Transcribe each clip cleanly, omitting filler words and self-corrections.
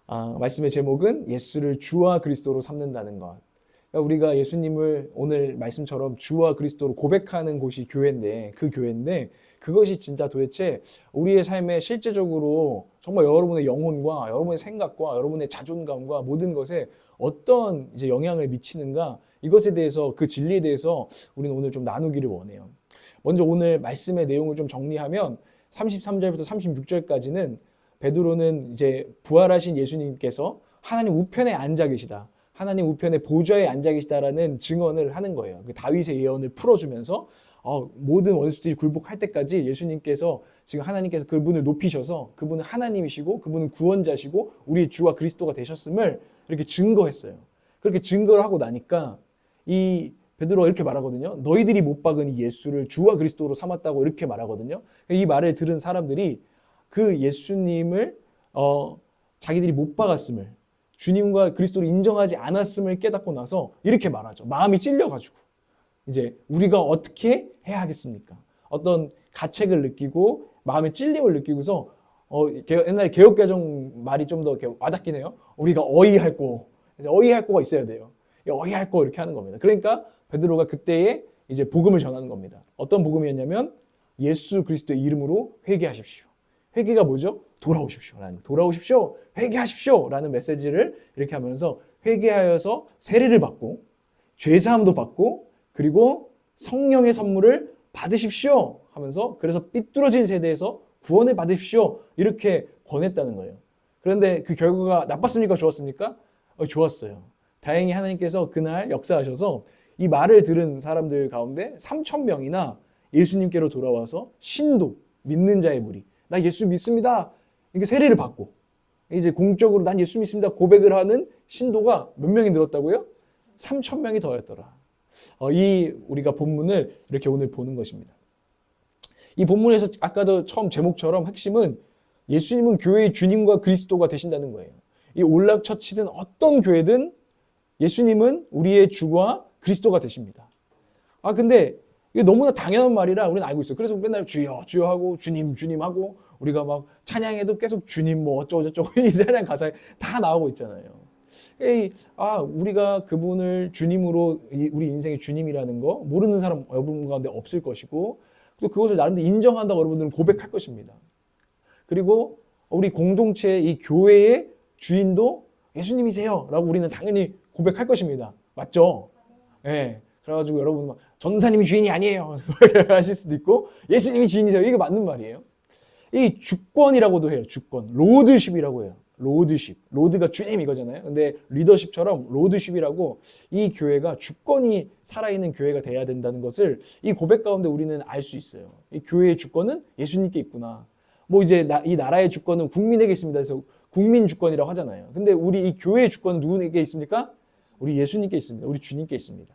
말씀의 제목은 예수를 주와 그리스도로 삼는다는 것. 그러니까 우리가 예수님을 오늘 말씀처럼 주와 그리스도로 고백하는 곳이 교회인데, 그 교회인데 그것이 진짜 도대체 우리의 삶에 실제적으로 정말 여러분의 영혼과 여러분의 생각과 여러분의 자존감과 모든 것에 어떤 이제 영향을 미치는가, 이것에 대해서, 그 진리에 대해서 우리는 오늘 좀 나누기를 원해요. 먼저 오늘 말씀의 내용을 좀 정리하면 33절부터 36절까지는 베드로는 이제 부활하신 예수님께서 하나님 우편에 앉아 계시다, 하나님 우편의 보좌에 앉아 계시다라는 증언을 하는 거예요. 그 다윗의 예언을 풀어주면서 모든 원수들이 굴복할 때까지 예수님께서, 지금 하나님께서 그분을 높이셔서 그분은 하나님이시고 그분은 구원자시고 우리의 주와 그리스도가 되셨음을 이렇게 증거했어요. 그렇게 증거를 하고 나니까 이 베드로가 이렇게 말하거든요. 너희들이 못 박은 이 예수를 주와 그리스도로 삼았다고 이렇게 말하거든요. 이 말을 들은 사람들이 그 예수님을 자기들이 못 박았음을, 주님과 그리스도를 인정하지 않았음을 깨닫고 나서 이렇게 말하죠. 마음이 찔려가지고 이제 우리가 어떻게 해야 하겠습니까? 어떤 가책을 느끼고 마음의 찔림을 느끼고서 옛날에 개혁개정 말이 좀 더 와닿긴 해요. 우리가 어이할 거가 있어야 돼요. 어이할 거 이렇게 하는 겁니다. 그러니까 베드로가 그때에 이제 복음을 전하는 겁니다. 어떤 복음이었냐면 예수 그리스도의 이름으로 회개하십시오. 회개가 뭐죠? 돌아오십시오. 회개하십시오. 라는 메시지를 이렇게 하면서 회개하여서 세례를 받고 죄사함도 받고 그리고 성령의 선물을 받으십시오 하면서, 그래서 삐뚤어진 세대에서 구원을 받으십시오 이렇게 권했다는 거예요. 그런데 그 결과가 나빴습니까? 좋았습니까? 좋았어요. 다행히 하나님께서 그날 역사하셔서 이 말을 들은 사람들 가운데 3,000명이나 예수님께로 돌아와서 신도, 믿는 자의 무리, 나 예수 믿습니다, 이게 세례를 받고 이제 공적으로 난 예수 믿습니다 고백을 하는 신도가 몇 명이 늘었다고요? 3,000명이 더했더라. 이 우리가 본문을 이렇게 오늘 보는 것입니다. 이 본문에서 아까도 처음 제목처럼 핵심은 예수님은 교회의 주님과 그리스도가 되신다는 거예요. 이 올락처치든 어떤 교회든 예수님은 우리의 주와 그리스도가 되십니다. 근데 이게 너무나 당연한 말이라 우리는 알고 있어요. 그래서 맨날 주여 주여 하고 주님 주님 하고 우리가 막 찬양해도 계속 주님 뭐 어쩌고저쩌고 이 찬양 가사에 다 나오고 있잖아요. 우리가 그분을 주님으로, 우리 인생의 주님이라는 거 모르는 사람 여러분 가운데 없을 것이고, 또 그것을 나름대로 인정한다고 여러분들은 고백할 것입니다. 그리고 우리 공동체, 이 교회의 주인도 예수님이세요 라고 우리는 당연히 고백할 것입니다. 맞죠? 네. 그래가지고 여러분 막 전사님이 주인이 아니에요 하실 수도 있고, 예수님이 주인이세요, 이게 맞는 말이에요. 이 주권이라고도 해요. 주권, 로드십이라고 해요. 로드가 주님 이거잖아요. 근데 리더십처럼 로드십이라고, 이 교회가 주권이 살아있는 교회가 돼야 된다는 것을 이 고백 가운데 우리는 알 수 있어요. 이 교회의 주권은 예수님께 있구나. 뭐 이제 이 나라의 주권은 국민에게 있습니다. 그래서 국민 주권이라고 하잖아요. 근데 우리 이 교회의 주권은 누구에게 있습니까? 우리 예수님께 있습니다. 우리 주님께 있습니다.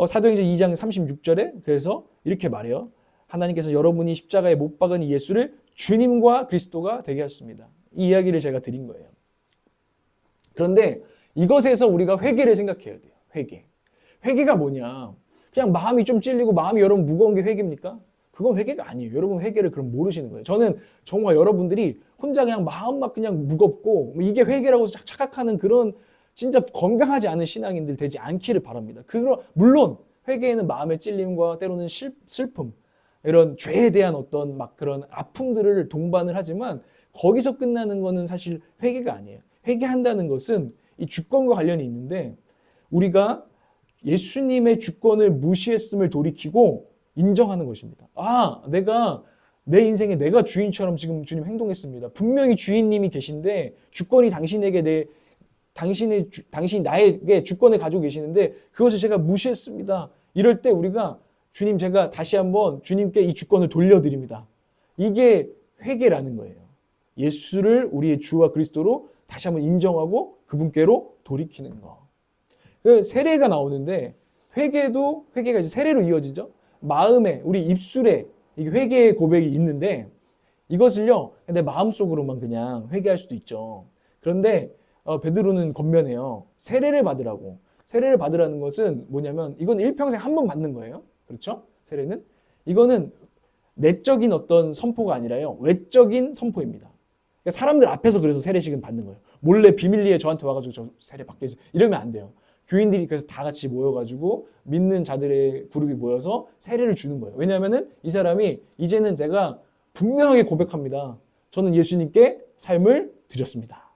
사도행전 2장 36절에 그래서 이렇게 말해요. 하나님께서 여러분이 십자가에 못 박은 이 예수를 주님과 그리스도가 되게 하셨습니다. 이 이야기를 제가 드린 거예요. 그런데 이것에서 우리가 회개를 생각해야 돼요. 회개가 뭐냐? 그냥 마음이 좀 찔리고 마음이 여러분 무거운 게 회개입니까? 그건 회개가 아니에요. 여러분 회개를 그럼 모르시는 거예요. 저는 정말 여러분들이 혼자 그냥 마음만 그냥 무겁고 이게 회개라고 착각하는 그런 진짜 건강하지 않은 신앙인들 되지 않기를 바랍니다. 물론 회개에는 마음의 찔림과 때로는 슬픔, 이런 죄에 대한 어떤 막 그런 아픔들을 동반을 하지만 거기서 끝나는 거는 사실 회개가 아니에요. 회개한다는 것은 이 주권과 관련이 있는데, 우리가 예수님의 주권을 무시했음을 돌이키고 인정하는 것입니다. 내가 내 인생에 내가 주인처럼 지금 주님 행동했습니다. 분명히 주인님이 계신데 주권이 당신이 나에게 주권을 가지고 계시는데 그것을 제가 무시했습니다. 이럴 때 우리가 주님, 제가 다시 한번 주님께 이 주권을 돌려드립니다. 이게 회개라는 거예요. 예수를 우리의 주와 그리스도로 다시 한번 인정하고 그분께로 돌이키는 거. 세례가 나오는데 회개가 이제 세례로 이어지죠. 마음에, 우리 입술에 이게 회개의 고백이 있는데 이것을요, 내 마음속으로만 그냥 회개할 수도 있죠. 그런데 베드로는 권면해요. 세례를 받으라고. 세례를 받으라는 것은 뭐냐면 이건 일평생 한 번 받는 거예요. 그렇죠? 이거는 내적인 어떤 선포가 아니라요, 외적인 선포입니다. 그러니까 사람들 앞에서 그래서 세례식은 받는 거예요. 몰래 비밀리에 저한테 와가지고 저 세례 받게 해주세요. 이러면 안 돼요. 교인들이 그래서 다 같이 모여가지고 믿는 자들의 그룹이 모여서 세례를 주는 거예요. 왜냐하면은 이 사람이 이제는 제가 분명하게 고백합니다. 저는 예수님께 삶을 드렸습니다.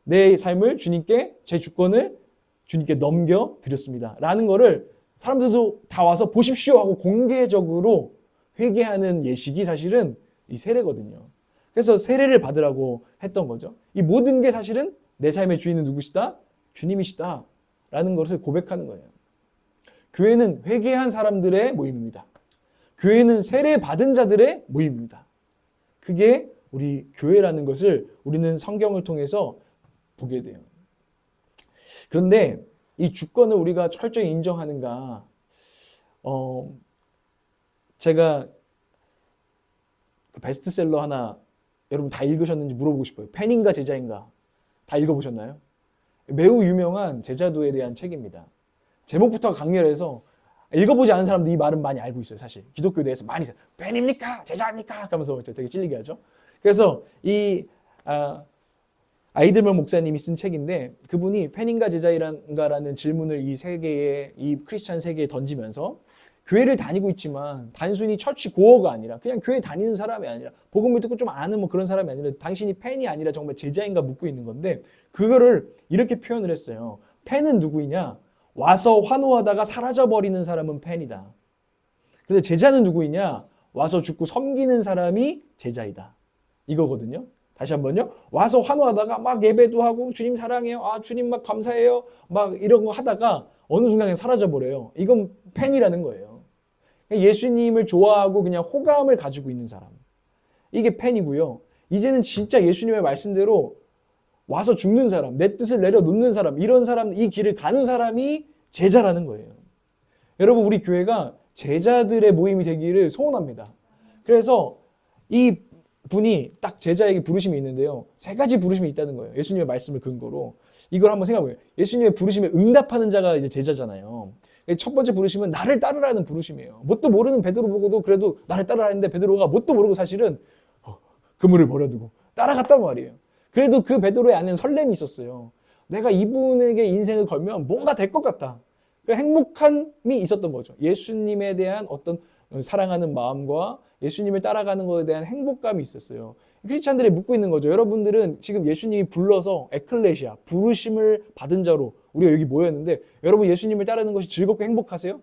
내 삶을 주님께, 제 주권을 주님께 넘겨드렸습니다. 라는 거를 사람들도 다 와서 보십시오 하고 공개적으로 회개하는 예식이 사실은 이 세례거든요. 그래서 세례를 받으라고 했던 거죠. 이 모든 게 사실은 내 삶의 주인은 누구시다? 주님이시다. 라는 것을 고백하는 거예요. 교회는 회개한 사람들의 모임입니다. 교회는 세례 받은 자들의 모임입니다. 그게 우리 교회라는 것을 우리는 성경을 통해서 보게 돼요. 그런데 이 주권을 우리가 철저히 인정하는가? 제가 그 베스트셀러 하나 여러분 다 읽으셨는지 물어보고 싶어요. 팬인가 제자인가? 다 읽어보셨나요? 매우 유명한 제자도에 대한 책입니다. 제목부터가 강렬해서 읽어보지 않은 사람도 이 말은 많이 알고 있어요. 사실 기독교에 대해서 많이 있어요. 팬입니까? 제자입니까? 하면서 되게 찔리게 하죠. 그래서 이 아이들먼 목사님이 쓴 책인데 그분이 팬인가 제자인가라는 질문을 이 크리스찬 세계에 던지면서 교회를 다니고 있지만 단순히 처치 고어가 아니라 그냥 교회 다니는 사람이 아니라 복음을 듣고 좀 아는 뭐 그런 사람이 아니라 당신이 팬이 아니라 정말 제자인가 묻고 있는 건데 그거를 이렇게 표현을 했어요. 팬은 누구이냐? 와서 환호하다가 사라져버리는 사람은 팬이다. 근데 제자는 누구이냐? 와서 죽고 섬기는 사람이 제자이다. 이거거든요. 다시 한번요. 와서 환호하다가 막 예배도 하고 주님 사랑해요. 아 주님 막 감사해요. 막 이런 거 하다가 어느 순간에 사라져버려요. 이건 팬이라는 거예요. 예수님을 좋아하고 그냥 호감을 가지고 있는 사람. 이게 팬이고요. 이제는 진짜 예수님의 말씀대로 와서 죽는 사람, 내 뜻을 내려놓는 사람, 이런 사람, 이 길을 가는 사람이 제자라는 거예요. 여러분 우리 교회가 제자들의 모임이 되기를 소원합니다. 그래서 이 분이 딱 제자에게 부르심이 있는데요. 3가지 부르심이 있다는 거예요. 예수님의 말씀을 근거로. 이걸 한번 생각해보세요. 예수님의 부르심에 응답하는 자가 이제 제자잖아요. 첫 번째 부르심은 나를 따르라는 부르심이에요. 뭣도 모르는 베드로 보고도 그래도 나를 따르라 했는데 베드로가 뭣도 모르고 사실은 그물을 버려두고 따라갔단 말이에요. 그래도 그 베드로의 안에는 설렘이 있었어요. 내가 이분에게 인생을 걸면 뭔가 될 것 같다. 행복함이 있었던 거죠. 예수님에 대한 어떤 사랑하는 마음과 예수님을 따라가는 것에 대한 행복감이 있었어요. 크리스찬들이 묻고 있는 거죠. 여러분들은 지금 예수님이 불러서 에클레시아, 부르심을 받은 자로 우리가 여기 모였는데 여러분 예수님을 따르는 것이 즐겁고 행복하세요?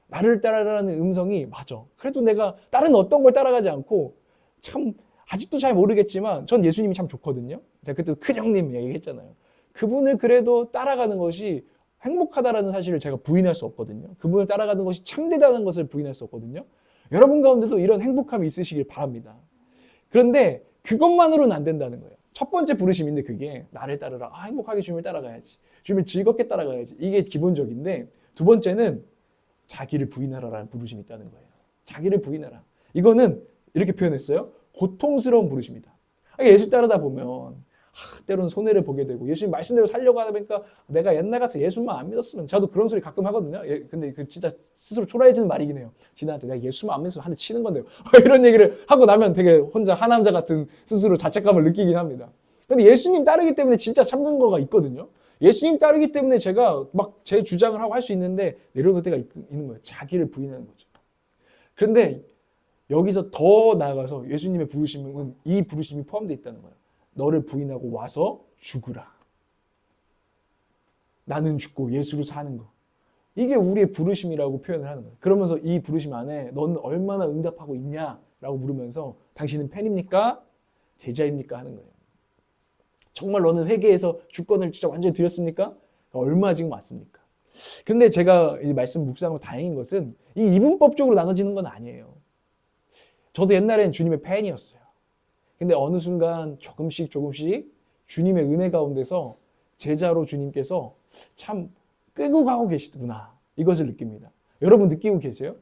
나를 따라라는 음성이 맞아. 그래도 내가 다른 어떤 걸 따라가지 않고 참 아직도 잘 모르겠지만 전 예수님이 참 좋거든요. 제가 그때 큰형님 얘기했잖아요. 그분을 그래도 따라가는 것이 행복하다라는 사실을 제가 부인할 수 없거든요. 그분을 따라가는 것이 참되다는 것을 부인할 수 없거든요. 여러분 가운데도 이런 행복함이 있으시길 바랍니다. 그런데 그것만으로는 안 된다는 거예요. 첫 번째 부르심인데 그게 나를 따르라. 행복하게 주님을 따라가야지. 주님을 즐겁게 따라가야지. 이게 기본적인데 두 번째는 자기를 부인하라라는 부르심이 있다는 거예요. 자기를 부인하라. 이거는 이렇게 표현했어요. 고통스러운 부르심이다. 예수 따르다 보면 때로는 손해를 보게 되고 예수님 말씀대로 살려고 하다 보니까 내가 옛날 같은 예수만 안 믿었으면 저도 그런 소리 가끔 하거든요. 근데 그 진짜 스스로 초라해지는 말이긴 해요. 지나한테 내가 예수만 안 믿었으면 한 대 치는 건데요. 이런 얘기를 하고 나면 되게 혼자 하남자 같은 스스로 자책감을 느끼긴 합니다. 근데 예수님 따르기 때문에 진짜 참는 거가 있거든요. 예수님 따르기 때문에 제가 막 제 주장을 하고 할 수 있는데 내려놓을 때가 있는 거예요. 자기를 부인하는 거죠. 그런데 여기서 더 나아가서 예수님의 부르심은 이 부르심이 포함되어 있다는 거예요. 너를 부인하고 와서 죽으라. 나는 죽고 예수로 사는 거. 이게 우리의 부르심이라고 표현을 하는 거예요. 그러면서 이 부르심 안에 너는 얼마나 응답하고 있냐라고 물으면서 당신은 팬입니까? 제자입니까? 하는 거예요. 정말 너는 회개해서 주권을 진짜 완전히 드렸습니까? 얼마 지금 왔습니까? 근데 제가 이 말씀 묵상하고 다행인 것은 이 이분법적으로 나눠지는 건 아니에요. 저도 옛날엔 주님의 팬이었어요. 근데 어느 순간 조금씩 주님의 은혜 가운데서 제자로 주님께서 참 끌고 가고 계시구나. 이것을 느낍니다. 여러분 느끼고 계세요?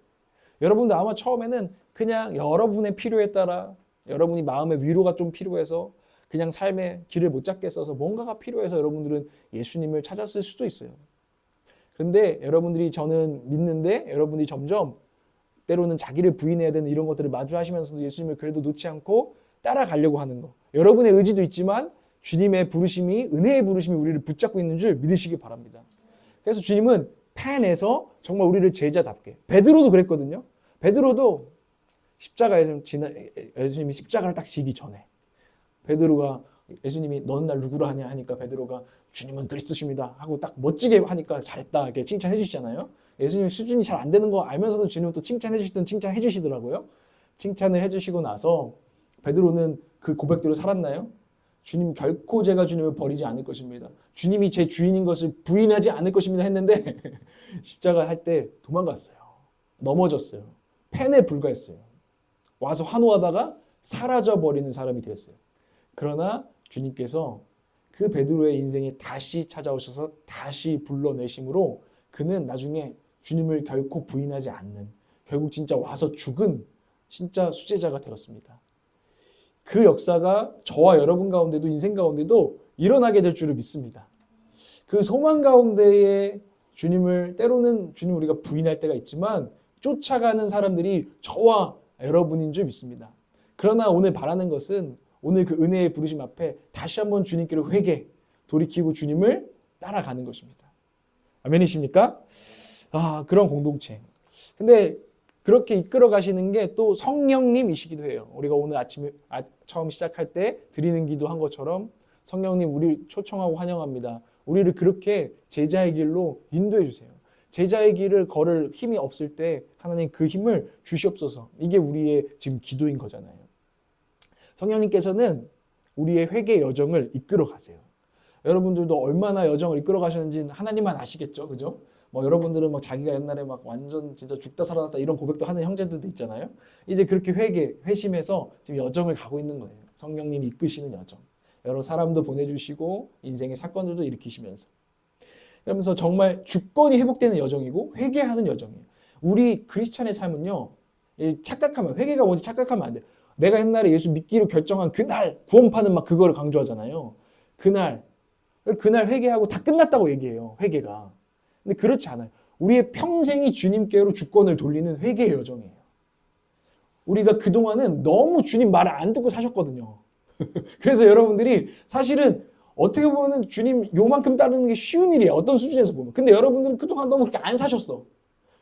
여러분도 아마 처음에는 그냥 여러분의 필요에 따라 여러분이 마음의 위로가 좀 필요해서 그냥 삶의 길을 못 잡겠어서 뭔가가 필요해서 여러분들은 예수님을 찾았을 수도 있어요. 그런데 여러분들이 저는 믿는데 여러분들이 점점 때로는 자기를 부인해야 되는 이런 것들을 마주하시면서도 예수님을 그래도 놓지 않고 따라가려고 하는 거. 여러분의 의지도 있지만 주님의 부르심이, 은혜의 부르심이 우리를 붙잡고 있는 줄 믿으시기 바랍니다. 그래서 주님은 팬에서 정말 우리를 제자답게, 베드로도 그랬거든요. 베드로도 십자가에서 예수님이 십자가를 딱 지기 전에 베드로가 예수님이 너는 날 누구로 하냐 하니까 베드로가 주님은 그리스도십니다 하고 딱 멋지게 하니까 잘했다 이렇게 칭찬해 주시잖아요. 예수님 수준이 잘 안 되는 거 알면서도 주님은 또 칭찬해 주시던 칭찬해 주시더라고요. 칭찬을 해 주시고 나서 베드로는 그 고백대로 살았나요? 주님 결코 제가 주님을 버리지 않을 것입니다. 주님이 제 주인인 것을 부인하지 않을 것입니다 했는데 십자가 할 때 도망갔어요. 넘어졌어요. 펜에 불과했어요. 와서 환호하다가 사라져버리는 사람이 되었어요. 그러나 주님께서 그 베드로의 인생에 다시 찾아오셔서 다시 불러내심으로 그는 나중에 주님을 결코 부인하지 않는, 결국 진짜 와서 죽은 진짜 수제자가 되었습니다. 그 역사가 저와 여러분 가운데도, 인생 가운데도 일어나게 될 줄을 믿습니다. 그 소망 가운데에 주님을, 때로는 주님 우리가 부인할 때가 있지만 쫓아가는 사람들이 저와 여러분인 줄 믿습니다. 그러나 오늘 바라는 것은 오늘 그 은혜의 부르심 앞에 다시 한번 주님께로 돌이키고 주님을 따라가는 것입니다. 아멘이십니까? 그런 공동체. 근데 그렇게 이끌어 가시는 게 또 성령님이시기도 해요. 우리가 오늘 아침에 처음 시작할 때 드리는 기도한 것처럼 성령님 우리 초청하고 환영합니다. 우리를 그렇게 제자의 길로 인도해 주세요. 제자의 길을 걸을 힘이 없을 때 하나님 그 힘을 주시옵소서. 이게 우리의 지금 기도인 거잖아요. 성령님께서는 우리의 회개 여정을 이끌어 가세요. 여러분들도 얼마나 여정을 이끌어 가시는지 하나님만 아시겠죠, 그죠? 여러분들은 자기가 옛날에 완전 진짜 죽다 살아났다 이런 고백도 하는 형제들도 있잖아요. 이제 그렇게 회심해서 지금 여정을 가고 있는 거예요. 성령님이 이끄시는 여정. 여러 사람도 보내주시고 인생의 사건들도 일으키시면서. 그러면서 정말 주권이 회복되는 여정이고 회개하는 여정이에요. 우리 크리스찬의 삶은요, 회개가 뭔지 착각하면 안 돼요. 내가 옛날에 예수 믿기로 결정한 그날 구원파는 그거를 강조하잖아요. 그날 회개하고 다 끝났다고 얘기해요. 회개가. 근데 그렇지 않아요. 우리의 평생이 주님께로 주권을 돌리는 회개의 여정이에요. 우리가 그동안은 너무 주님 말을 안 듣고 사셨거든요. 그래서 여러분들이 사실은 어떻게 보면 주님 요만큼 따르는 게 쉬운 일이야. 어떤 수준에서 보면. 근데 여러분들은 그동안 너무 그렇게 안 사셨어.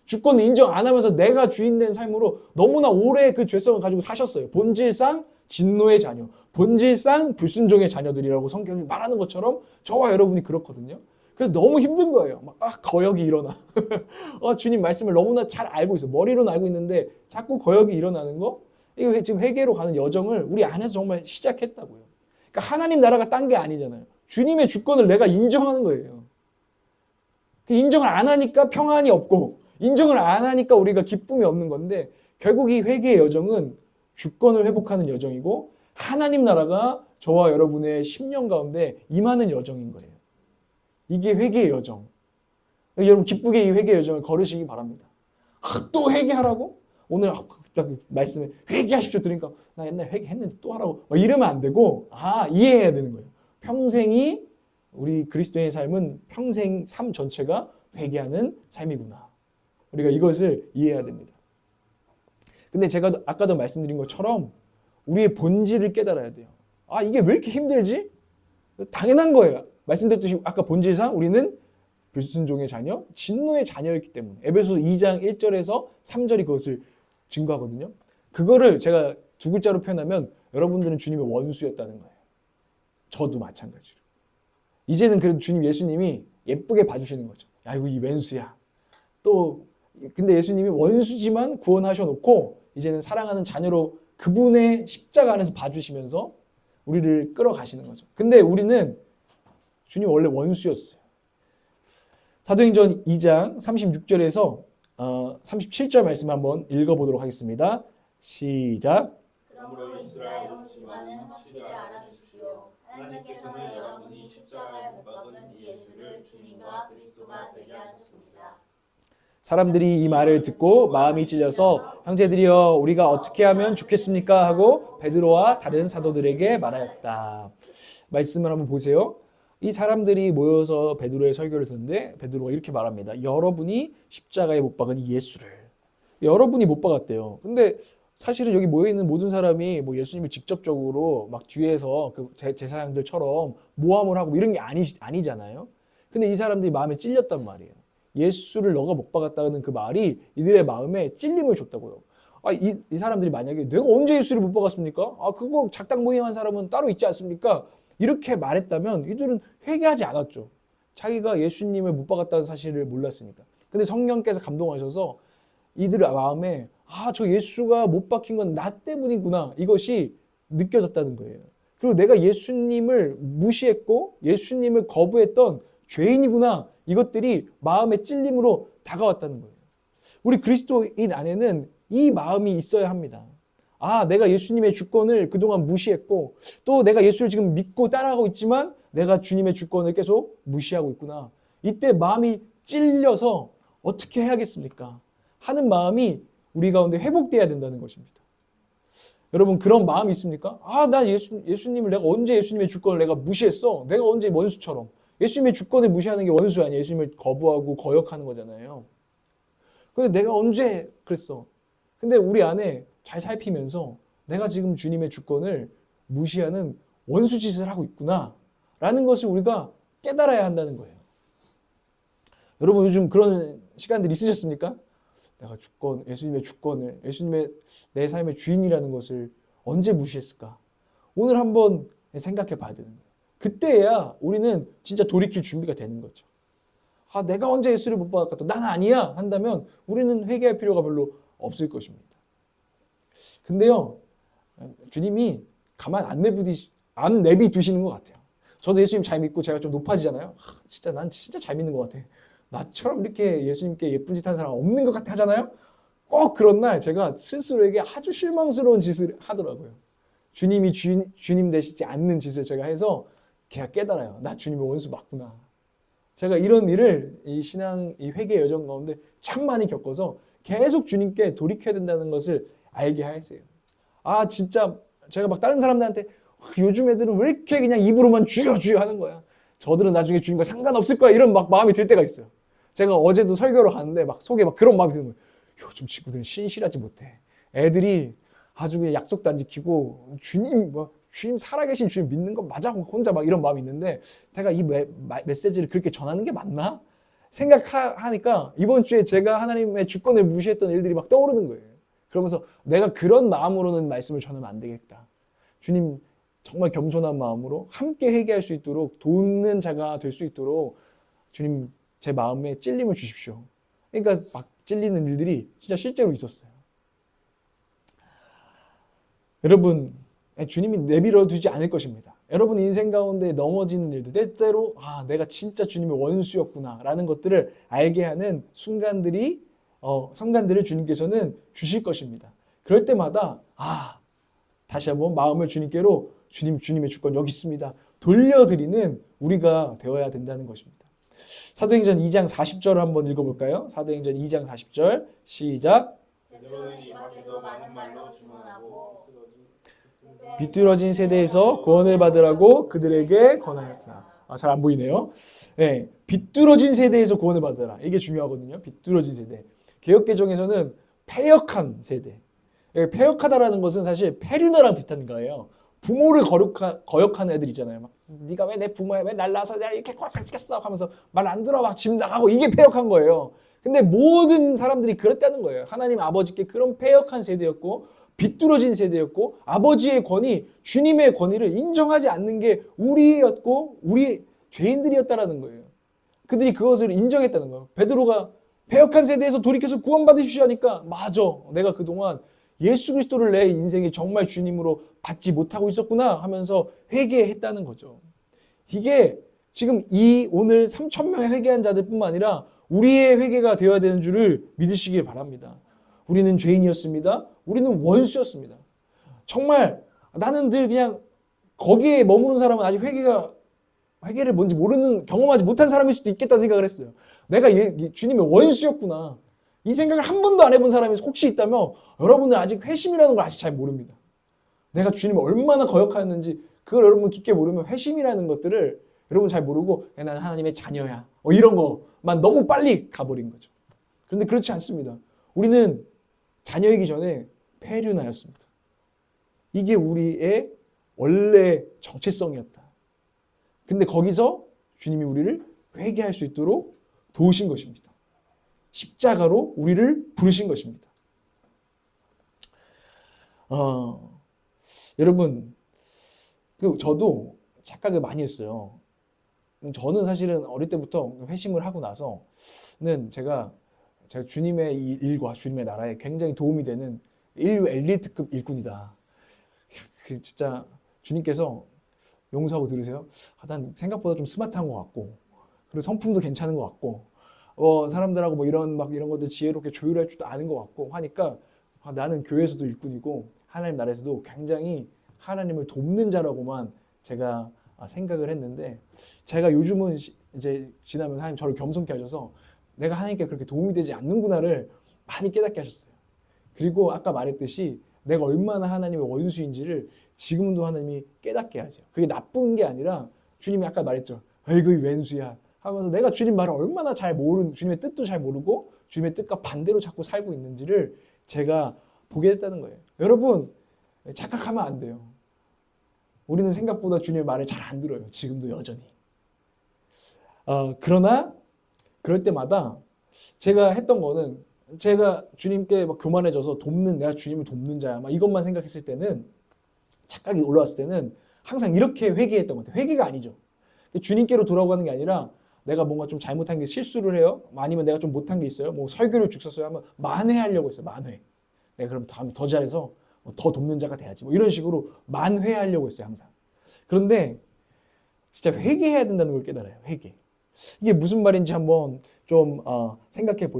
주권을 인정 안 하면서 내가 주인된 삶으로 너무나 오래 그 죄성을 가지고 사셨어요. 본질상 진노의 자녀, 본질상 불순종의 자녀들이라고 성경이 말하는 것처럼 저와 여러분이 그렇거든요. 그래서 너무 힘든 거예요. 거역이 일어나. 주님 말씀을 너무나 잘 알고 있어. 머리로는 알고 있는데 자꾸 거역이 일어나는 거. 이거 지금 회개로 가는 여정을 우리 안에서 정말 시작했다고요. 그러니까 하나님 나라가 딴 게 아니잖아요. 주님의 주권을 내가 인정하는 거예요. 인정을 안 하니까 평안이 없고 인정을 안 하니까 우리가 기쁨이 없는 건데 결국 이 회개의 여정은 주권을 회복하는 여정이고 하나님 나라가 저와 여러분의 10년 가운데 임하는 여정인 거예요. 이게 회개의 여정. 여러분 기쁘게 이 회개의 여정을 걸으시기 바랍니다. 또 회개하라고? 오늘 말씀에 회개하십시오 들으니까 나 옛날에 회개했는데 또 하라고 이러면 안 되고 이해해야 되는 거예요. 평생이 우리 그리스도인의 삶은 평생 삶 전체가 회개하는 삶이구나. 우리가 이것을 이해해야 됩니다. 근데 제가 아까도 말씀드린 것처럼 우리의 본질을 깨달아야 돼요. 이게 왜 이렇게 힘들지? 당연한 거예요. 말씀드렸듯이 아까 본질상 우리는 불순종의 자녀, 진노의 자녀였기 때문에 에베소서 2장 1절에서 3절이 그것을 증거하거든요. 그거를 제가 두 글자로 표현하면 여러분들은 주님의 원수였다는 거예요. 저도 마찬가지로. 이제는 그래도 주님 예수님이 예쁘게 봐주시는 거죠. 이거 이 왼수야. 근데 예수님이 원수지만 구원하셔놓고 이제는 사랑하는 자녀로 그분의 십자가 안에서 봐주시면서 우리를 끌어가시는 거죠. 근데 우리는 주님 원래 원수였어요. 사도행전 2장 36절에서 37절 말씀 한번 읽어보도록 하겠습니다. 시작. 그러므로 이스라엘 온 집안은 확실히 알아주십시오. 하나님께서는 여러분이 십자가에 못 박은 이 예수를 주님과 그리스도가 되게 하셨습니다. 사람들이 이 말을 듣고 마음이 찔려서 형제들이여 우리가 어떻게 하면 좋겠습니까? 하고 베드로와 다른 사도들에게 말하였다. 말씀을 한번 보세요. 이 사람들이 모여서 베드로의 설교를 듣는데 베드로가 이렇게 말합니다. 여러분이 십자가에 못 박은 이 예수를 여러분이 못 박았대요. 근데 사실은 여기 모여 있는 모든 사람이 뭐 예수님을 직접적으로 막 뒤에서 그 제사장들처럼 모함을 하고 이런 게 아니잖아요. 근데 이 사람들이 마음에 찔렸단 말이에요. 예수를 너가 못 박았다는 그 말이 이들의 마음에 찔림을 줬다고요. 이 사람들이 만약에 내가 언제 예수를 못 박았습니까? 그거 작당 모임한 사람은 따로 있지 않습니까? 이렇게 말했다면 이들은 회개하지 않았죠. 자기가 예수님을 못 박았다는 사실을 몰랐으니까. 근데 성령께서 감동하셔서 이들의 마음에 저 예수가 못 박힌 건 나 때문이구나. 이것이 느껴졌다는 거예요. 그리고 내가 예수님을 무시했고 예수님을 거부했던 죄인이구나. 이것들이 마음의 찔림으로 다가왔다는 거예요. 우리 그리스도인 안에는 이 마음이 있어야 합니다. 내가 예수님의 주권을 그동안 무시했고 또 내가 예수를 지금 믿고 따라가고 있지만 내가 주님의 주권을 계속 무시하고 있구나. 이때 마음이 찔려서 어떻게 해야겠습니까? 하는 마음이 우리 가운데 회복돼야 된다는 것입니다. 여러분 그런 마음이 있습니까? 나 예수님을 내가 언제 예수님의 주권을 내가 무시했어? 내가 언제 원수처럼. 예수님의 주권을 무시하는 게 원수 아니에요. 예수님을 거부하고 거역하는 거잖아요. 근데 내가 언제 그랬어? 근데 우리 안에 잘 살피면서 내가 지금 주님의 주권을 무시하는 원수 짓을 하고 있구나 라는 것을 우리가 깨달아야 한다는 거예요. 여러분 요즘 그런 시간들 있으셨습니까? 내가 예수님의 주권을, 예수님의 내 삶의 주인이라는 것을 언제 무시했을까? 오늘 한번 생각해 봐야 되는 거예요. 그때야 우리는 진짜 돌이킬 준비가 되는 거죠. 내가 언제 예수를 못 받았다. 난 아니야 한다면 우리는 회개할 필요가 별로 없을 것입니다. 근데요, 주님이 가만 안 내비두시는 것 같아요. 저도 예수님 잘 믿고 제가 좀 높아지잖아요. 진짜 난 진짜 잘 믿는 것 같아. 나처럼 이렇게 예수님께 예쁜 짓 하는 사람 없는 것 같아 하잖아요. 꼭 그런 날 제가 스스로에게 아주 실망스러운 짓을 하더라고요. 주님이 주님 되시지 않는 짓을 제가 해서 그냥 깨달아요. 나 주님의 원수 맞구나. 제가 이런 일을 이 회개 여정 가운데 참 많이 겪어서 계속 주님께 돌이켜야 된다는 것을 알게 하세요. 진짜 제가 막 다른 사람들한테 요즘 애들은 왜 이렇게 그냥 입으로만 주여 주여 하는 거야. 저들은 나중에 주님과 상관없을 거야. 이런 막 마음이 들 때가 있어요. 제가 어제도 설교로 가는데 막 속에 막 그런 마음이 드는 거예요. 요즘 친구들은 신실하지 못해. 애들이 아주 그냥 약속도 안 지키고 주님 살아계신 주님 믿는 거 맞아? 혼자 막 이런 마음이 있는데 제가 이 메시지를 그렇게 전하는 게 맞나? 생각하니까 이번 주에 제가 하나님의 주권을 무시했던 일들이 막 떠오르는 거예요. 그러면서 내가 그런 마음으로는 말씀을 전하면 안 되겠다. 주님 정말 겸손한 마음으로 함께 회개할 수 있도록 돕는 자가 될 수 있도록 주님 제 마음에 찔림을 주십시오. 그러니까 막 찔리는 일들이 진짜 실제로 있었어요. 여러분 주님이 내버려 두지 않을 것입니다. 여러분 인생 가운데 넘어지는 일들 때때로 내가 진짜 주님의 원수였구나 라는 것들을 알게 하는 순간들을 주님께서는 주실 것입니다. 그럴 때마다 다시 한번 마음을 주님께로 주님의 주권 여기 있습니다. 돌려드리는 우리가 되어야 된다는 것입니다. 사도행전 2장 40절을 한번 읽어볼까요? 사도행전 2장 40절 시작. 베드로는 이 밖에도 많은 말로 주문하고 비뚤어진 세대에서 구원을 받으라고 그들에게 권하였다. 잘 안 보이네요. 네, 비뚤어진 세대에서 구원을 받으라. 이게 중요하거든요. 비뚤어진 세대. 개역개정에서는 패역한 세대. 패역하다라는 것은 사실 페류나랑 비슷한 거예요. 부모를 거역하는 애들 있잖아요. 막 네가 왜 내 부모야? 왜 날 낳아서 내가 이렇게 고생시켰어? 하면서 말 안 들어 막 집 나가고 이게 패역한 거예요. 근데 모든 사람들이 그랬다는 거예요. 하나님 아버지께 그런 패역한 세대였고 비뚤어진 세대였고 아버지의 권위, 주님의 권위를 인정하지 않는 게 우리였고 우리 죄인들이었다라는 거예요. 그들이 그것을 인정했다는 거예요. 베드로가 패역한 세대에서 돌이켜서 구원받으십시오 하니까 맞아. 내가 그동안 예수 그리스도를 내 인생에 정말 주님으로 받지 못하고 있었구나 하면서 회개했다는 거죠. 이게 지금 오늘 3,000명의 회개한 자들 뿐만 아니라 우리의 회개가 되어야 되는 줄을 믿으시길 바랍니다. 우리는 죄인이었습니다. 우리는 원수였습니다. 정말 나는 늘 그냥 거기에 머무는 사람은 아직 회개를 뭔지 모르는, 경험하지 못한 사람일 수도 있겠다 생각을 했어요. 내가 주님의 원수였구나. 이 생각을 한 번도 안 해본 사람이 혹시 있다면 여러분은 아직 회심이라는 걸 아직 잘 모릅니다. 내가 주님을 얼마나 거역하였는지 그걸 여러분 깊게 모르면 회심이라는 것들을 여러분 잘 모르고 나는 하나님의 자녀야. 이런 거만 너무 빨리 가버린 거죠. 그런데 그렇지 않습니다. 우리는 자녀이기 전에 폐륜하였습니다. 이게 우리의 원래 정체성이었다. 근데 거기서 주님이 우리를 회개할 수 있도록 도우신 것입니다. 십자가로 우리를 부르신 것입니다. 여러분, 저도 착각을 많이 했어요. 저는 사실은 어릴 때부터 회심을 하고 나서는 제가 주님의 이 일과 주님의 나라에 굉장히 도움이 되는 인류 엘리트급 일꾼이다. 진짜 주님께서 용서하고 들으세요. 난 생각보다 좀 스마트한 것 같고, 그리고 성품도 괜찮은 것 같고, 사람들하고 뭐 이런 것들 지혜롭게 조율할 줄도 아는 것 같고 하니까 나는 교회에서도 일꾼이고 하나님 나라에서도 굉장히 하나님을 돕는 자라고만 제가 생각을 했는데, 제가 요즘은 이제 지나면서 하나님 저를 겸손케 하셔서 내가 하나님께 그렇게 도움이 되지 않는구나를 많이 깨닫게 하셨어요. 그리고 아까 말했듯이 내가 얼마나 하나님의 원수인지를 지금도 하나님이 깨닫게 하세요. 그게 나쁜 게 아니라 주님이 아까 말했죠. 아이고 웬수야 하면서 내가 주님 말을 얼마나 잘 모르는, 주님의 뜻도 잘 모르고 주님의 뜻과 반대로 자꾸 살고 있는지를 제가 보게 됐다는 거예요. 여러분, 착각하면 안 돼요. 우리는 생각보다 주님의 말을 잘 안 들어요. 지금도 여전히. 그러나 그럴 때마다 제가 했던 거는, 제가 주님께 막 교만해져서 내가 주님을 돕는 자야 막 이것만 생각했을 때는, 착각이 올라왔을 때는 항상 이렇게 회개했던 것 같아요. 회개가 아니죠. 주님께로 돌아가는 게 아니라 내가 뭔가 좀 잘못한 게 실수를 해요. 아니면 내가 좀 못한 게 있어요. 뭐 설교를 죽 썼어요 하면 만회하려고 했어요. 만회. 내가 그럼 다음에 더 잘해서 더 돕는 자가 돼야지. 뭐 이런 식으로 만회하려고 했어요. 항상. 그런데 진짜 회개해야 된다는 걸 깨달아요. 회개. 이게 무슨 말인지 한번 좀 생각해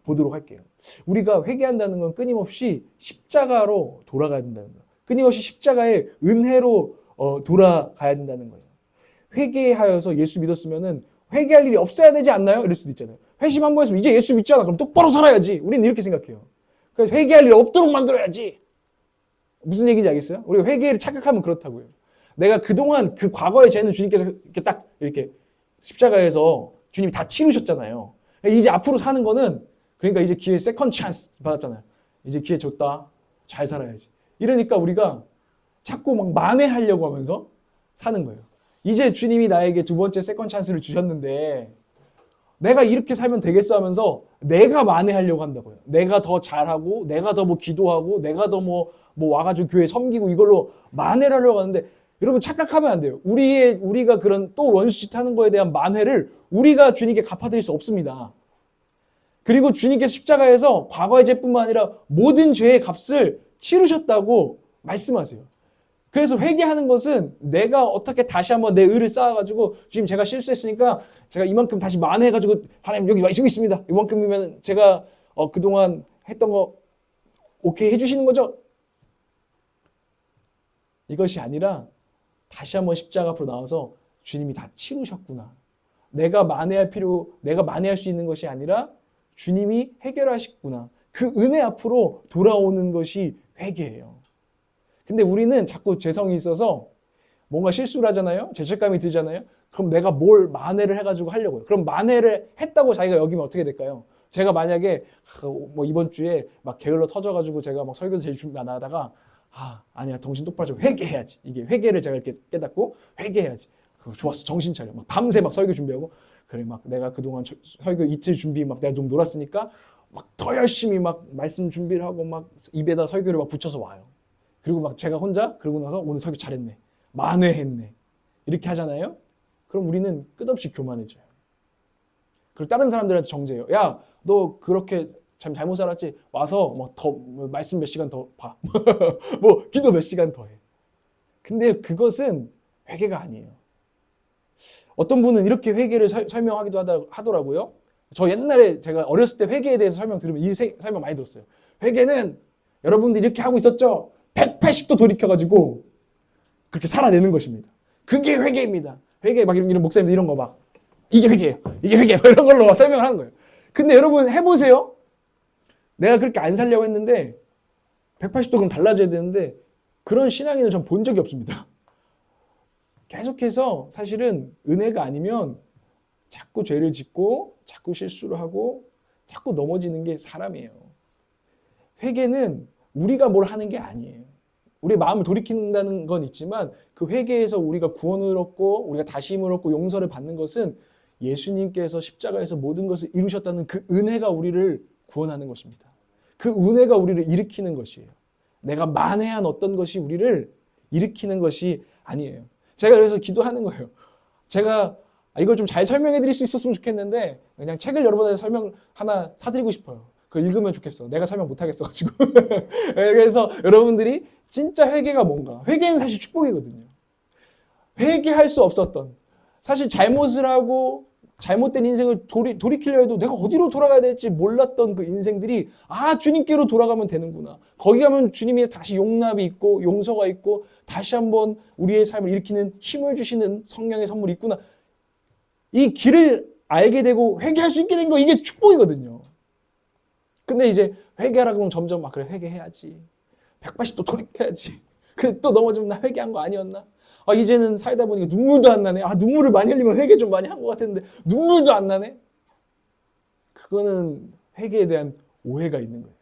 보도록 할게요. 우리가 회개한다는 건 끊임없이 십자가로 돌아가야 된다는 거예요. 끊임없이 십자가의 은혜로 돌아가야 된다는 거예요. 회개하여서 예수 믿었으면은 회개할 일이 없어야 되지 않나요? 이럴 수도 있잖아요. 회심 한 번 했으면 이제 예수 믿잖아. 그럼 똑바로 살아야지. 우리는 이렇게 생각해요. 그래서 회개할 일이 없도록 만들어야지. 무슨 얘기인지 알겠어요? 우리가 회개를 착각하면 그렇다고요. 내가 그동안 그 과거의 죄는 주님께서 이렇게 딱 이렇게 십자가에서 주님이 다 치르셨잖아요. 이제 앞으로 사는 거는, 그러니까 이제 기회 세컨 찬스 받았잖아요. 이제 기회 줬다. 잘 살아야지. 이러니까 우리가 자꾸 막 만회하려고 하면서 사는 거예요. 이제 주님이 나에게 두 번째 세컨 찬스를 주셨는데 내가 이렇게 살면 되겠어 하면서 내가 만회하려고 한다고요. 내가 더 잘하고, 내가 더 뭐 기도하고, 내가 더 뭐 와가지고 교회 섬기고 이걸로 만회를 하려고 하는데, 여러분 착각하면 안 돼요. 우리가 그런 또 원수짓 하는 거에 대한 만회를 우리가 주님께 갚아드릴 수 없습니다. 그리고 주님께서 십자가에서 과거의 죄뿐만 아니라 모든 죄의 값을 치르셨다고 말씀하세요. 그래서 회개하는 것은 내가 어떻게 다시 한번 내 의를 쌓아가지고, 주님 제가 실수했으니까 제가 이만큼 다시 만회해가지고 하나님 여기 있습니다. 이만큼이면 제가 그동안 했던 거 오케이 해주시는 거죠? 이것이 아니라 다시 한번 십자가 앞으로 나와서 주님이 다 치르셨구나. 내가 만회할 수 있는 것이 아니라 주님이 해결하셨구나. 그 은혜 앞으로 돌아오는 것이 회개예요. 근데 우리는 자꾸 죄성이 있어서 뭔가 실수를 하잖아요. 죄책감이 들잖아요. 그럼 내가 뭘 만회를 해가지고 하려고요. 그럼 만회를 했다고 자기가 여기면 어떻게 될까요? 제가 만약에 뭐 이번 주에 막 게을러 터져가지고 제가 막 설교도 제일 준비 안 하다가 아니야 정신 똑바로 차리고 회개해야지. 이게 회개를 제가 이렇게 깨닫고 회개해야지. 좋았어, 정신 차려. 막 밤새 막 설교 준비하고, 그래 막 내가 그동안 설교 이틀 준비 막 내가 좀 놀았으니까 막 더 열심히 막 말씀 준비를 하고 막 입에다 설교를 막 붙여서 와요. 그리고 막 제가 혼자 그러고 나서 오늘 설교 잘했네, 만회했네, 이렇게 하잖아요. 그럼 우리는 끝없이 교만해져요. 그리고 다른 사람들한테 정죄해요. 야, 너 그렇게 참 잘못 살았지? 와서 뭐 더 말씀 몇 시간 더 봐. 뭐 기도 몇 시간 더 해. 근데 그것은 회개가 아니에요. 어떤 분은 이렇게 회개를 설명하기도 하더라고요. 저 옛날에 제가 어렸을 때 회개에 대해서 설명 들으면 이 설명 많이 들었어요. 회개는 여러분들 이렇게 하고 있었죠? 180도 돌이켜가지고 그렇게 살아내는 것입니다. 그게 회개입니다. 회개 막 이런 목사님들 이런 거 막 이게 회개예요. 이게 회개예요. 이런 걸로 막 설명을 하는 거예요. 근데 여러분 해보세요. 내가 그렇게 안 살려고 했는데 180도 그럼 달라져야 되는데 그런 신앙인을 전 본 적이 없습니다. 계속해서 사실은 은혜가 아니면 자꾸 죄를 짓고 자꾸 실수를 하고 자꾸 넘어지는 게 사람이에요. 회개는 우리가 뭘 하는 게 아니에요. 우리 마음을 돌이킨다는 건 있지만 그 회개에서 우리가 구원을 얻고 우리가 다시 힘을 얻고 용서를 받는 것은 예수님께서 십자가에서 모든 것을 이루셨다는 그 은혜가 우리를 구원하는 것입니다. 그 은혜가 우리를 일으키는 것이에요. 내가 만회한 어떤 것이 우리를 일으키는 것이 아니에요. 제가 그래서 기도하는 거예요. 제가 이걸 좀 잘 설명해 드릴 수 있었으면 좋겠는데 그냥 책을 여러분한테 설명 하나 사드리고 싶어요. 그거 읽으면 좋겠어. 내가 설명 못하겠어가지고. 그래서 여러분들이 진짜 회개가 뭔가. 회개는 사실 축복이거든요. 회개할 수 없었던, 사실 잘못을 하고 잘못된 인생을 돌이키려 해도 내가 어디로 돌아가야 될지 몰랐던 그 인생들이 주님께로 돌아가면 되는구나. 거기 가면 주님이 다시 용납이 있고 용서가 있고 다시 한번 우리의 삶을 일으키는 힘을 주시는 성령의 선물이 있구나. 이 길을 알게 되고 회개할 수 있게 된 거, 이게 축복이거든요. 근데 이제 회개하라 그러면 점점 그래, 회개해야지. 180도 돌이켜야지. 근데 또 넘어지면 나 회개한 거 아니었나? 이제는 살다 보니까 눈물도 안 나네. 눈물을 많이 흘리면 회개 좀 많이 한 것 같았는데 눈물도 안 나네. 그거는 회개에 대한 오해가 있는 거예요.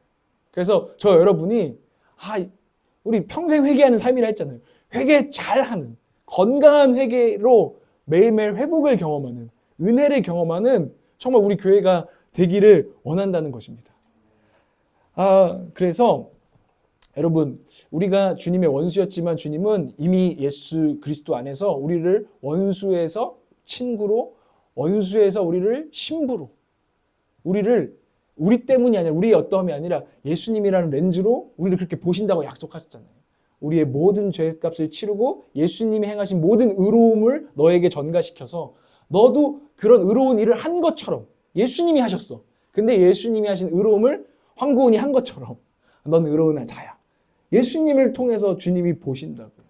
그래서 저 여러분이 우리 평생 회개하는 삶이라 했잖아요. 회개 잘하는 건강한 회개로 매일매일 회복을 경험하는, 은혜를 경험하는 정말 우리 교회가 되기를 원한다는 것입니다. 그래서 여러분, 우리가 주님의 원수였지만 주님은 이미 예수 그리스도 안에서 우리를 원수에서 친구로, 원수에서 우리를 신부로, 우리 때문이 아니라, 우리의 어떠함이 아니라 예수님이라는 렌즈로 우리를 그렇게 보신다고 약속하셨잖아요. 우리의 모든 죄값을 치르고 예수님이 행하신 모든 의로움을 너에게 전가시켜서 너도 그런 의로운 일을 한 것처럼, 예수님이 하셨어. 근데 예수님이 하신 의로움을 황고은이 한 것처럼 넌 의로운 자야. 예수님을 통해서 주님이 보신다고요.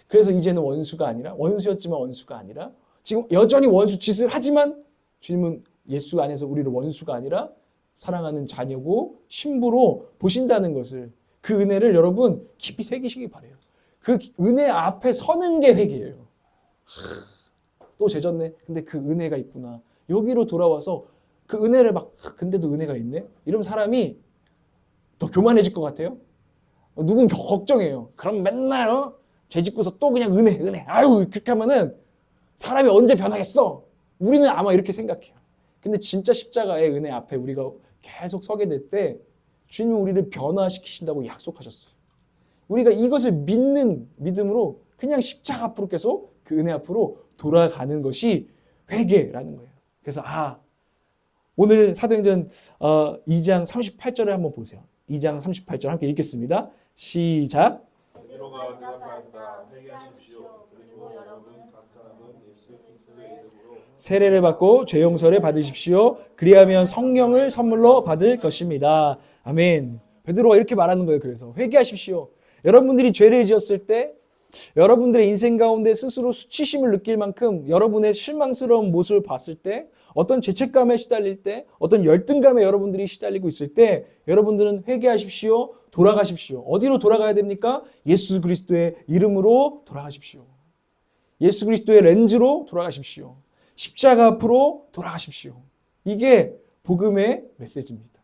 그래서 이제는 원수였지만 원수가 아니라 지금 여전히 원수 짓을 하지만 주님은 예수 안에서 우리를 원수가 아니라 사랑하는 자녀고 신부로 보신다는 것을, 그 은혜를 여러분 깊이 새기시기 바라요. 그 은혜 앞에 서는 게 회개예요. 또 죄졌네. 근데 그 은혜가 있구나. 여기로 돌아와서 그 은혜를 근데도 은혜가 있네? 이러면 사람이 더 교만해질 것 같아요. 누군 걱정해요. 그럼 맨날 죄 짓고서 또 그냥 은혜. 그렇게 하면은 사람이 언제 변하겠어? 우리는 아마 이렇게 생각해요. 근데 진짜 십자가의 은혜 앞에 우리가 계속 서게 될 때 주님이 우리를 변화시키신다고 약속하셨어요. 우리가 이것을 믿는 믿음으로 그냥 십자가 앞으로 계속 그 은혜 앞으로 돌아가는 것이 회개라는 거예요. 그래서 오늘 사도행전 2장 38절을 한번 보세요. 2장 38절 함께 읽겠습니다. 시작. 베드로가 대답하였다. 회개하십시오. 그리고 여러분 각 사람은 예수 그리스도의 이름으로 세례를 받고 죄 용서를 받으십시오. 그리하면 성령을 선물로 받을 것입니다. 아멘. 베드로가 이렇게 말하는 거예요. 그래서 회개하십시오. 여러분들이 죄를 지었을 때 여러분들의 인생 가운데 스스로 수치심을 느낄 만큼 여러분의 실망스러운 모습을 봤을 때, 어떤 죄책감에 시달릴 때, 어떤 열등감에 여러분들이 시달리고 있을 때 여러분들은 회개하십시오. 돌아가십시오. 어디로 돌아가야 됩니까? 예수 그리스도의 이름으로 돌아가십시오. 예수 그리스도의 렌즈로 돌아가십시오. 십자가 앞으로 돌아가십시오. 이게 복음의 메시지입니다.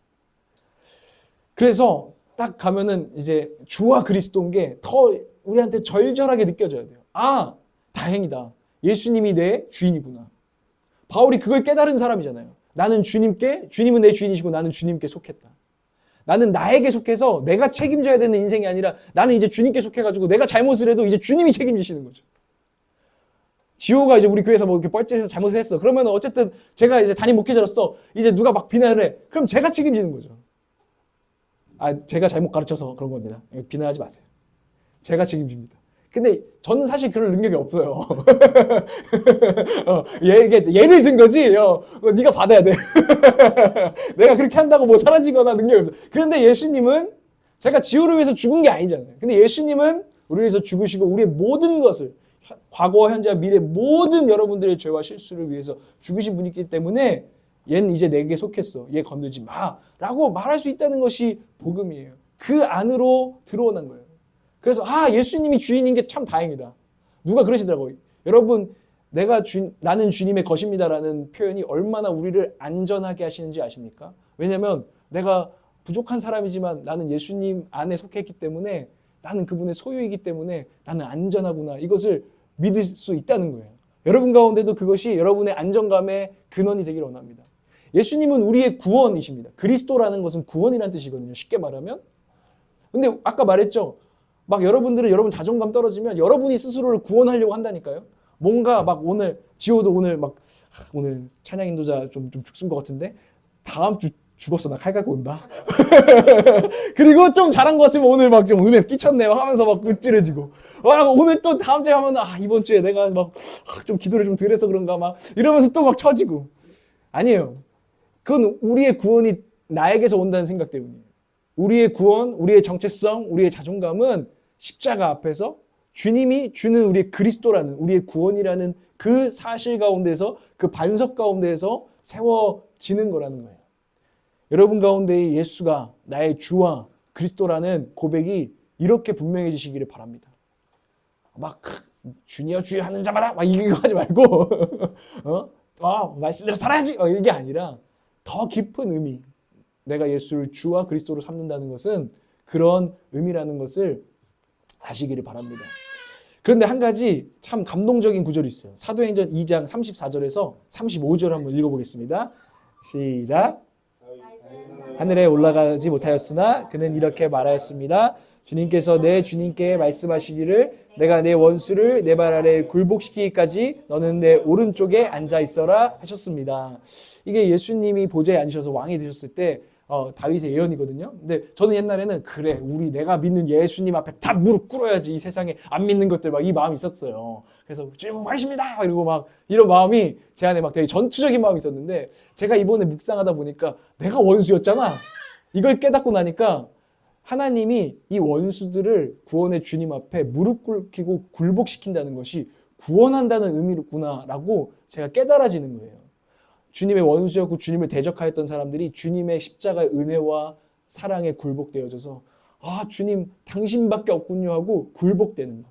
그래서 딱 가면은 이제 주와 그리스도인 게 더 우리한테 절절하게 느껴져야 돼요. 다행이다. 예수님이 내 주인이구나. 바울이 그걸 깨달은 사람이잖아요. 주님은 내 주인이시고 나는 주님께 속했다. 나는 나에게 속해서 내가 책임져야 되는 인생이 아니라 나는 이제 주님께 속해가지고 내가 잘못을 해도 이제 주님이 책임지시는 거죠. 지호가 이제 우리 교회에서 이렇게 뻘짓해서 잘못을 했어. 그러면 어쨌든 제가 이제 담임 목회자로서 이제 누가 막 비난을 해. 그럼 제가 책임지는 거죠. 제가 잘못 가르쳐서 그런 겁니다. 비난하지 마세요. 제가 책임집니다. 근데 저는 사실 그런 능력이 없어요. 예를 든 거지. 네가 받아야 돼. 내가 그렇게 한다고 뭐 사라지거나 능력이 없어. 그런데 예수님은 제가 지호를 위해서 죽은 게 아니잖아요. 근데 예수님은 우리를 위해서 죽으시고 우리의 모든 것을, 과거, 현재와 미래 모든 여러분들의 죄와 실수를 위해서 죽으신 분이기 때문에 얘는 이제 내게 속했어. 얘 건들지 마. 라고 말할 수 있다는 것이 복음이에요. 그 안으로 들어오는 거예요. 그래서 예수님이 주인인 게 참 다행이다. 누가 그러시더라고요. 여러분, 나는 주님의 것입니다라는 표현이 얼마나 우리를 안전하게 하시는지 아십니까? 왜냐면 내가 부족한 사람이지만 나는 예수님 안에 속했기 때문에 나는 그분의 소유이기 때문에 나는 안전하구나. 이것을 믿을 수 있다는 거예요. 여러분 가운데도 그것이 여러분의 안정감의 근원이 되기를 원합니다. 예수님은 우리의 구원이십니다. 그리스도라는 것은 구원이라는 뜻이거든요. 쉽게 말하면. 근데 아까 말했죠. 막 여러분들은 여러분 자존감 떨어지면 여러분이 스스로를 구원하려고 한다니까요. 뭔가 막 오늘 지호도 오늘 막 오늘 찬양 인도자 좀 죽순 것 같은데 다음 주 죽었어. 나 칼 갖고 온다. 그리고 좀 잘한 것 같으면 오늘 막 좀 은혜 끼쳤네 막 하면서 막 으찔해지고 와 오늘 또 다음 주에 하면 이번 주에 내가 막 좀 기도를 좀 덜 해서 그런가 막 이러면서 또 막 처지고 아니에요. 그건 우리의 구원이 나에게서 온다는 생각 때문이에요. 우리의 구원, 우리의 정체성, 우리의 자존감은 십자가 앞에서 주님이 주는 우리의 그리스도라는 우리의 구원이라는 그 사실 가운데서 그 반석 가운데에서 세워지는 거라는 거예요. 여러분 가운데 예수가 나의 주와 그리스도라는 고백이 이렇게 분명해지시기를 바랍니다. 막 주니어 주여 하는 자마다 막 이거 하지 말고 말씀대로 살아야지 이게 아니라 더 깊은 의미, 내가 예수를 주와 그리스도로 삼는다는 것은 그런 의미라는 것을 아시기를 바랍니다. 그런데 한 가지 참 감동적인 구절이 있어요. 사도행전 2장 34절에서 35절 한번 읽어보겠습니다. 시작. 하늘에 올라가지 못하였으나 그는 이렇게 말하였습니다. 주님께서 내 주님께 말씀하시기를 내가 내 원수를 내 발 아래에 굴복시키기까지 너는 내 오른쪽에 앉아 있어라 하셨습니다. 이게 예수님이 보좌에 앉으셔서 왕이 되셨을 때 다윗의 예언이거든요. 근데 저는 옛날에는 그래 우리 내가 믿는 예수님 앞에 다 무릎 꿇어야지 이 세상에 안 믿는 것들 막 이 마음이 있었어요. 그래서 주님 왕이십니다 이러고 막 이런 마음이 제 안에 막 되게 전투적인 마음이 있었는데 제가 이번에 묵상하다 보니까 내가 원수였잖아. 이걸 깨닫고 나니까 하나님이 이 원수들을 구원의 주님 앞에 무릎 꿇히고 굴복시킨다는 것이 구원한다는 의미구나라고 제가 깨달아지는 거예요. 주님의 원수였고 주님을 대적하였던 사람들이 주님의 십자가의 은혜와 사랑에 굴복되어져서 주님 당신밖에 없군요 하고 굴복되는 거.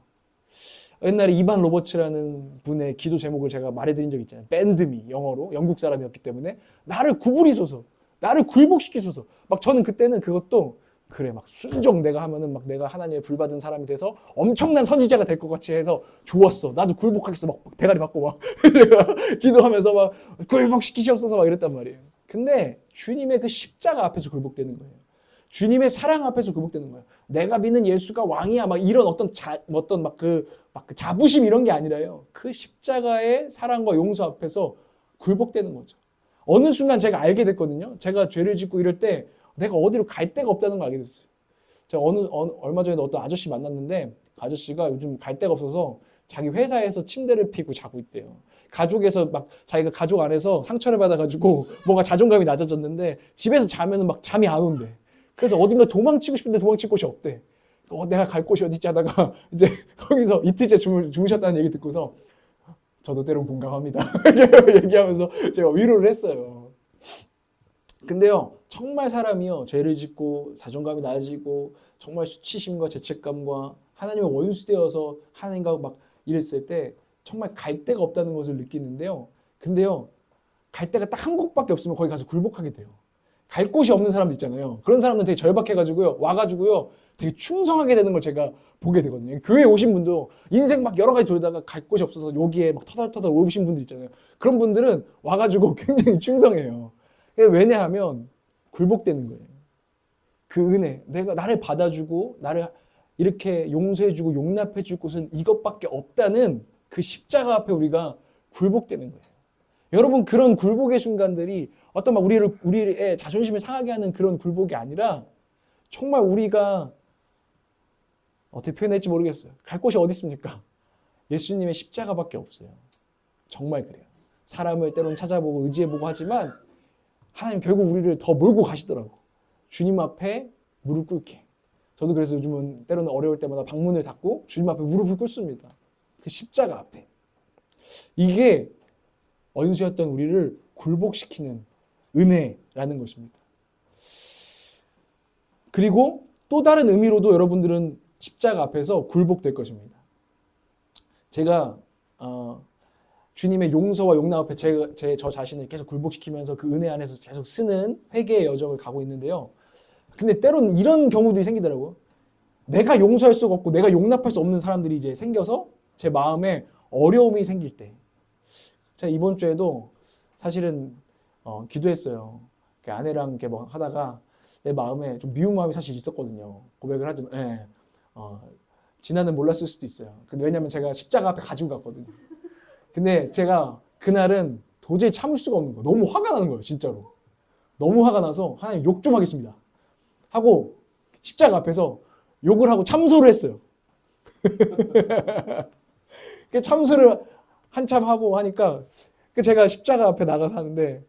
옛날에 이반 로버츠라는 분의 기도 제목을 제가 말해드린 적 있잖아요. 밴드미 영어로 영국 사람이었기 때문에 나를 구부리소서 나를 굴복시키소서 막 저는 그때는 그것도 그래 막 순종 내가 하면은 막 내가 하나님의 불받은 사람이 돼서 엄청난 선지자가 될 것 같이 해서 좋았어. 나도 굴복하겠어. 막 대가리 받고 막 기도하면서 막 굴복시키시옵소서 막 이랬단 말이에요. 근데 주님의 그 십자가 앞에서 굴복되는 거예요. 주님의 사랑 앞에서 굴복되는 거예요. 내가 믿는 예수가 왕이야 막 이런 어떤 그 자부심 이런 게 아니라요. 그 십자가의 사랑과 용서 앞에서 굴복되는 거죠. 어느 순간 제가 알게 됐거든요. 제가 죄를 짓고 이럴 때 내가 어디로 갈 데가 없다는 걸 알게 됐어요. 제가 얼마 전에도 어떤 아저씨 만났는데 그 아저씨가 요즘 갈 데가 없어서 자기 회사에서 침대를 피고 자고 있대요. 가족에서 막 자기가 가족 안에서 상처를 받아가지고 뭔가 자존감이 낮아졌는데 집에서 자면은 막 잠이 안 온대. 그래서 어딘가 도망치고 싶은데 도망칠 곳이 없대. 내가 갈 곳이 어디 있지 하다가 이제 거기서 이틀째 주무셨다는 얘기 듣고서 저도 때론 공감합니다. 얘기하면서 제가 위로를 했어요. 근데요, 정말 사람이요, 죄를 짓고 자존감이 낮아지고 정말 수치심과 죄책감과 하나님의 원수되어서 하나님과 막 이랬을 때 정말 갈 데가 없다는 것을 느끼는데요. 근데요, 갈 데가 딱 한 곳밖에 없으면 거기 가서 굴복하게 돼요. 갈 곳이 없는 사람도 있잖아요. 그런 사람들은 되게 절박해가지고요, 와가지고요, 되게 충성하게 되는 걸 제가 보게 되거든요. 교회에 오신 분도 인생 막 여러 가지 돌다가 갈 곳이 없어서 여기에 막 터덜터덜 오신 분들 있잖아요. 그런 분들은 와가지고 굉장히 충성해요. 왜냐하면 굴복되는 거예요. 그 은혜, 내가 나를 받아주고 나를 이렇게 용서해주고 용납해줄 곳은 이것밖에 없다는 그 십자가 앞에 우리가 굴복되는 거예요. 여러분 그런 굴복의 순간들이 어떤 막 우리의 자존심을 상하게 하는 그런 굴복이 아니라 정말 우리가 어떻게 표현할지 모르겠어요. 갈 곳이 어디 있습니까? 예수님의 십자가밖에 없어요. 정말 그래요. 사람을 때론 찾아보고 의지해보고 하지만 하나님 결국 우리를 더 몰고 가시더라고. 주님 앞에 무릎 꿇게. 저도 그래서 요즘은 때로는 어려울 때마다 방문을 닫고 주님 앞에 무릎을 꿇습니다. 그 십자가 앞에. 이게 원수였던 우리를 굴복시키는 은혜라는 것입니다. 그리고 또 다른 의미로도 여러분들은 십자가 앞에서 굴복될 것입니다. 제가 주님의 용서와 용납 앞에 저 자신을 계속 굴복시키면서 그 은혜 안에서 계속 쓰는 회개의 여정을 가고 있는데요. 근데 때로는 이런 경우들이 생기더라고요. 내가 용서할 수가 없고 내가 용납할 수 없는 사람들이 이제 생겨서 제 마음에 어려움이 생길 때, 제가 이번 주에도 사실은 기도했어요. 아내랑 이렇게 뭐 하다가 내 마음에 좀 미운 마음이 사실 있었거든요. 고백을 하지만, 예. 지난은 몰랐을 수도 있어요. 근데 왜냐면 제가 십자가 앞에 가지고 갔거든요. 근데 제가 그날은 도저히 참을 수가 없는 거예요. 너무 화가 나는 거예요, 진짜로. 너무 화가 나서 하나님 욕 좀 하겠습니다 하고 십자가 앞에서 욕을 하고 참소를 했어요. 참소를 한참 하고 하니까 제가 십자가 앞에 나가서 하는데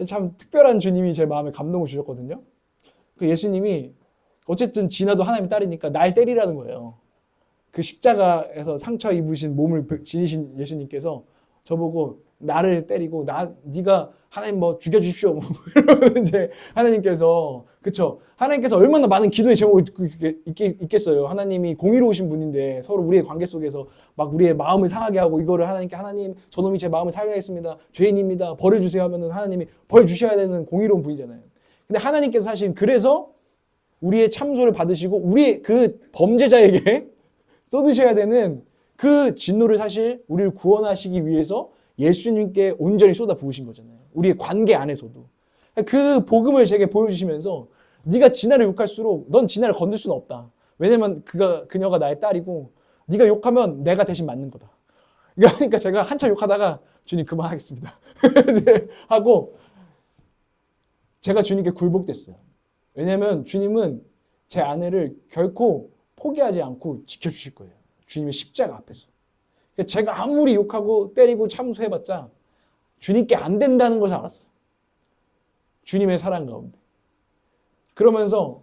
참 특별한 주님이 제 마음에 감동을 주셨거든요. 그 예수님이 어쨌든 진아도 하나님의 딸이니까 날 때리라는 거예요. 그 십자가에서 상처 입으신 몸을 지니신 예수님께서 저보고 나를 때리고 네가 하나님 뭐 죽여주십시오. 뭐 이러면 이제 하나님께서, 그쵸? 하나님께서 얼마나 많은 기도의 제목이 있겠어요. 하나님이 공의로우신 분인데 서로 우리의 관계 속에서 막 우리의 마음을 상하게 하고 이거를 하나님께 하나님 저놈이 제 마음을 상하게 했습니다. 죄인입니다. 벌을 주세요 하면은 하나님이 벌 주셔야 되는 공의로운 분이잖아요. 근데 하나님께서 사실 그래서 우리의 참소를 받으시고 우리의 그 범죄자에게 쏟으셔야 되는 그 진노를 사실 우리를 구원하시기 위해서 예수님께 온전히 쏟아 부으신 거잖아요. 우리의 관계 안에서도. 그 복음을 제게 보여주시면서 네가 진아를 욕할수록 넌 진아를 건들 수는 없다. 왜냐면 그녀가 나의 딸이고 네가 욕하면 내가 대신 맞는 거다. 그러니까 제가 한참 욕하다가 주님 그만하겠습니다. 하고 제가 주님께 굴복됐어요. 왜냐면 주님은 제 아내를 결코 포기하지 않고 지켜주실 거예요. 주님의 십자가 앞에서. 제가 아무리 욕하고 때리고 참소해봤자 주님께 안 된다는 것을 알았어요. 주님의 사랑 가운데. 그러면서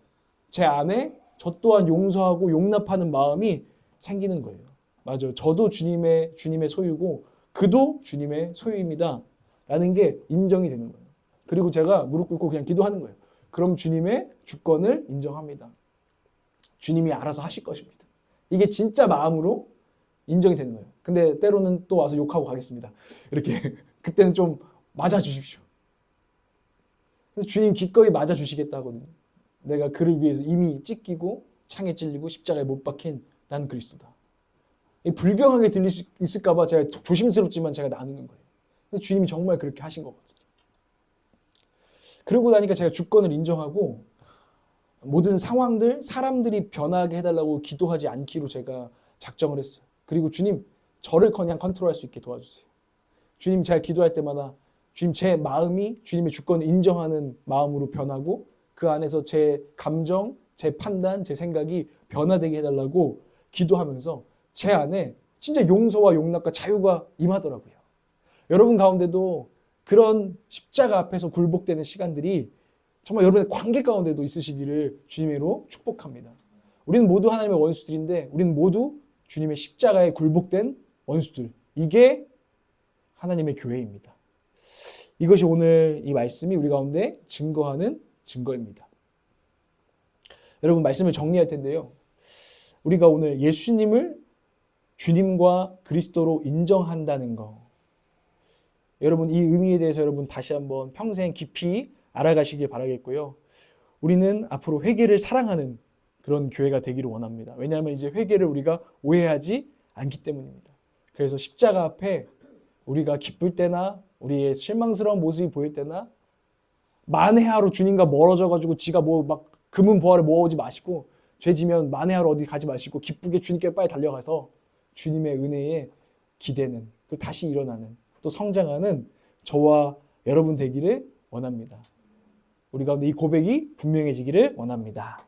제 안에 저 또한 용서하고 용납하는 마음이 생기는 거예요. 맞아요. 저도 주님의 소유고 그도 주님의 소유입니다. 라는 게 인정이 되는 거예요. 그리고 제가 무릎 꿇고 그냥 기도하는 거예요. 그럼 주님의 주권을 인정합니다. 주님이 알아서 하실 것입니다. 이게 진짜 마음으로 인정이 되는 거예요. 근데 때로는 또 와서 욕하고 가겠습니다. 이렇게 그때는 좀 맞아주십시오. 주님 기꺼이 맞아주시겠다 하거든요. 내가 그를 위해서 이미 찢기고 창에 찔리고 십자가에 못 박힌 난 그리스도다. 불경하게 들릴 수 있을까 봐 제가 조심스럽지만 제가 나누는 거예요. 근데 주님이 정말 그렇게 하신 거거든요. 그러고 나니까 제가 주권을 인정하고 모든 상황들, 사람들이 변하게 해달라고 기도하지 않기로 제가 작정을 했어요. 그리고 주님, 저를 그냥 컨트롤할 수 있게 도와주세요. 주님, 제가 기도할 때마다 주님, 제 마음이 주님의 주권을 인정하는 마음으로 변하고 그 안에서 제 감정, 제 판단, 제 생각이 변화되게 해달라고 기도하면서 제 안에 진짜 용서와 용납과 자유가 임하더라고요. 여러분 가운데도 그런 십자가 앞에서 굴복되는 시간들이 정말 여러분의 관계 가운데도 있으시기를 주님으로 축복합니다. 우리는 모두 하나님의 원수들인데 우리는 모두 주님의 십자가에 굴복된 원수들. 이게 하나님의 교회입니다. 이것이 오늘 이 말씀이 우리 가운데 증거하는 증거입니다. 여러분 말씀을 정리할 텐데요. 우리가 오늘 예수님을 주님과 그리스도로 인정한다는 거. 여러분 이 의미에 대해서 여러분 다시 한번 평생 깊이 알아가시길 바라겠고요. 우리는 앞으로 회개를 사랑하는 그런 교회가 되기를 원합니다. 왜냐하면 이제 회개를 우리가 오해하지 않기 때문입니다. 그래서 십자가 앞에 우리가 기쁠 때나 우리의 실망스러운 모습이 보일 때나 만회하러 주님과 멀어져가지고 지가 뭐 막 금은 보화를 모아오지 마시고 죄지면 만회하러 어디 가지 마시고 기쁘게 주님께 빨리 달려가서 주님의 은혜에 기대는 그 다시 일어나는 또 성장하는 저와 여러분 되기를 원합니다. 우리 가운데 이 고백이 분명해지기를 원합니다.